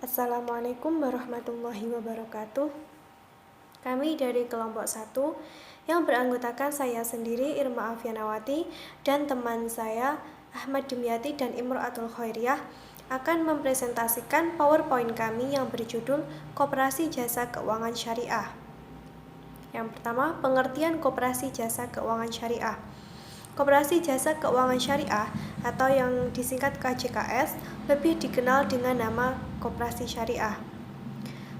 Assalamualaikum warahmatullahi wabarakatuh. Kami dari kelompok 1 yang beranggotakan saya sendiri Irma Afianawati dan teman saya Ahmad Dimyati dan Imro'atul Khairiyah akan mempresentasikan PowerPoint kami yang berjudul Koperasi Jasa Keuangan Syariah. Yang pertama, pengertian Koperasi Jasa Keuangan Syariah. Koperasi Jasa Keuangan Syariah atau yang disingkat KJKS lebih dikenal dengan nama Koperasi Syariah.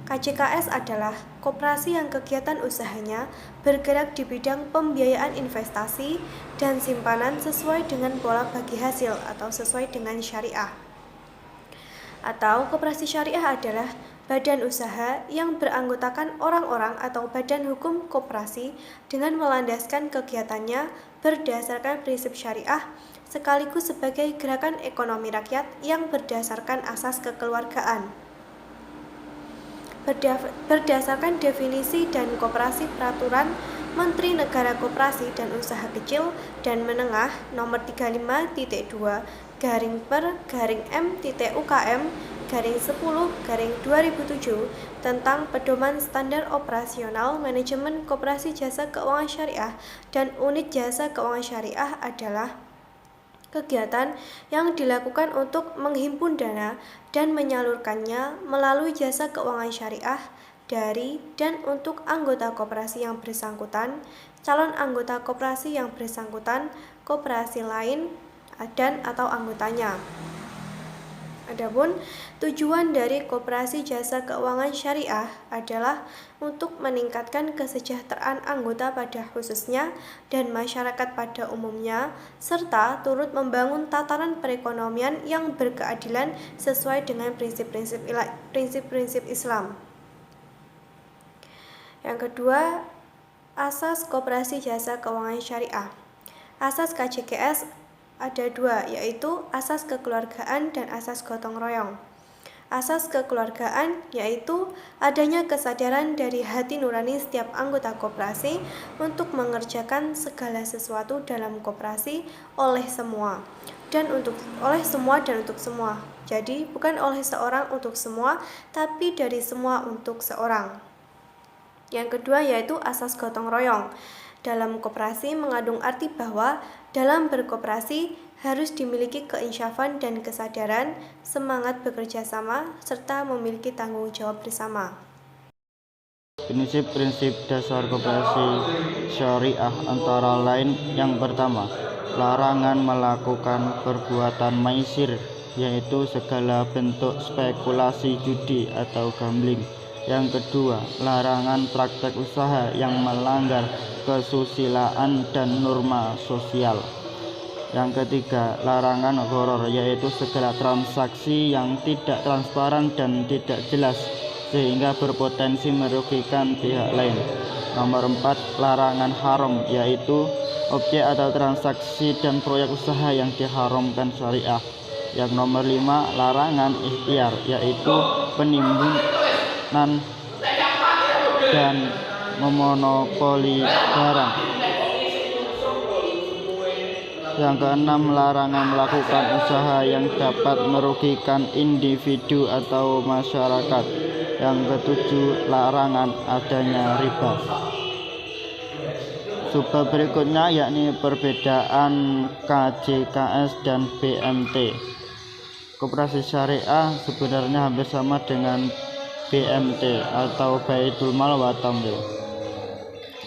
KJKS adalah koperasi yang kegiatan usahanya bergerak di bidang pembiayaan investasi dan simpanan sesuai dengan pola bagi hasil atau sesuai dengan syariah. Atau koperasi syariah adalah badan usaha yang beranggotakan orang-orang atau badan hukum koperasi dengan melandaskan kegiatannya berdasarkan prinsip syariah sekaligus sebagai gerakan ekonomi rakyat yang berdasarkan asas kekeluargaan. Berdasarkan definisi dan koperasi peraturan Menteri Negara Koperasi dan Usaha Kecil dan Menengah nomor 35.2/M.UKM/10/2007 tentang pedoman standar operasional manajemen koperasi jasa keuangan syariah dan unit jasa keuangan syariah adalah kegiatan yang dilakukan untuk menghimpun dana dan menyalurkannya melalui jasa keuangan syariah dari dan untuk anggota koperasi yang bersangkutan, calon anggota koperasi yang bersangkutan, koperasi lain, dan atau anggotanya. Adapun tujuan dari Koperasi Jasa Keuangan Syariah adalah untuk meningkatkan kesejahteraan anggota pada khususnya dan masyarakat pada umumnya, serta turut membangun tatanan perekonomian yang berkeadilan sesuai dengan prinsip-prinsip Islam. Yang kedua, asas Koperasi Jasa Keuangan Syariah. Asas KJKS ada dua, yaitu asas kekeluargaan dan asas gotong royong. Asas kekeluargaan yaitu adanya kesadaran dari hati nurani setiap anggota koperasi untuk mengerjakan segala sesuatu dalam koperasi oleh semua dan untuk semua. Jadi bukan oleh seorang untuk semua, tapi dari semua untuk seorang. Yang kedua yaitu asas gotong royong. Dalam koperasi mengandung arti bahwa dalam berkoperasi harus dimiliki keinsyafan dan kesadaran, semangat bekerja sama, serta memiliki tanggung jawab bersama. Prinsip-prinsip dasar koperasi syariah antara lain yang pertama, larangan melakukan perbuatan maisir, yaitu segala bentuk spekulasi judi atau gambling. Yang kedua, larangan praktek usaha yang melanggar kesusilaan dan norma sosial. Yang ketiga, larangan gharar, yaitu segala transaksi yang tidak transparan dan tidak jelas sehingga berpotensi merugikan pihak lain. Nomor 4, larangan haram, yaitu objek atau transaksi dan proyek usaha yang diharamkan syariah. Yang nomor 5, larangan ikhtiar, yaitu penimbunan dan memonopoli barang. Yang keenam, larangan melakukan usaha yang dapat merugikan individu atau masyarakat. Yang ketujuh, larangan adanya riba. Subbab berikutnya yakni perbedaan KJKS dan BMT. Koperasi syariah sebenarnya hampir sama dengan BMT atau Baitul Mal wa Tamwil.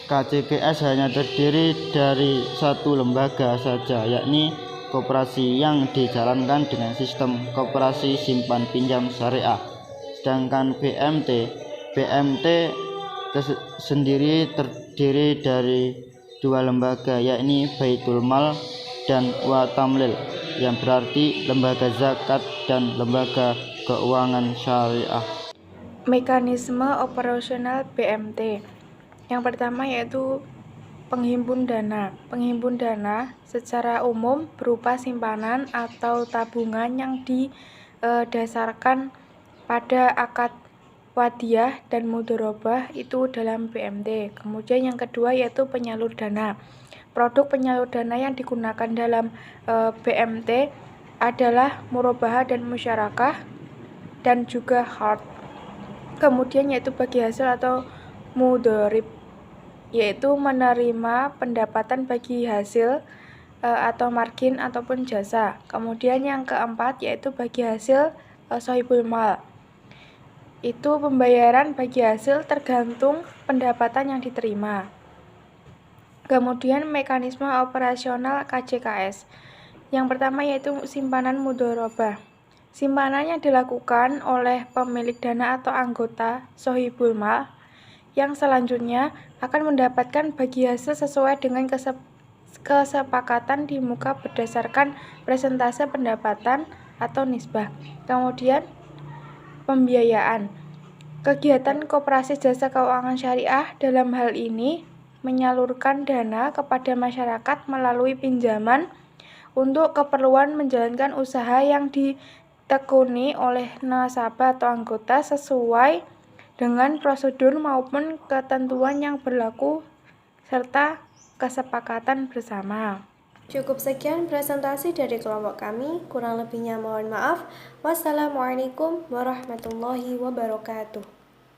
KJKS hanya terdiri dari satu lembaga saja, yakni koperasi yang dijalankan dengan sistem koperasi simpan pinjam syariah. Sedangkan BMT sendiri terdiri dari dua lembaga, yakni Baitul Mal dan wa Tamlil, yang berarti lembaga zakat dan lembaga keuangan syariah. Mekanisme operasional BMT. Yang pertama yaitu penghimpun dana. Penghimpun dana secara umum berupa simpanan atau tabungan yang didasarkan pada akad wadiyah dan mudharabah itu dalam BMT. Kemudian yang kedua yaitu penyalur dana. Produk penyalur dana yang digunakan dalam BMT adalah murabahah dan musyarakah. dan juga hard. Kemudian yaitu bagi hasil atau mudhorib, yaitu menerima pendapatan bagi hasil atau margin ataupun jasa. Kemudian yang keempat yaitu bagi hasil sohibul mal, itu pembayaran bagi hasil tergantung pendapatan yang diterima. Kemudian mekanisme operasional KJKS. Yang pertama yaitu simpanan mudharabah. Simpanan yang dilakukan oleh pemilik dana atau anggota sohibul mal yang selanjutnya akan mendapatkan bagi hasil sesuai dengan kesepakatan di muka berdasarkan persentase pendapatan atau nisbah. Kemudian pembiayaan. Kegiatan koperasi jasa keuangan syariah dalam hal ini menyalurkan dana kepada masyarakat melalui pinjaman untuk keperluan menjalankan usaha yang ditekuni oleh nasabah atau anggota sesuai dengan prosedur maupun ketentuan yang berlaku serta kesepakatan bersama. Cukup sekian presentasi dari kelompok kami, kurang lebihnya mohon maaf. Wassalamualaikum warahmatullahi wabarakatuh.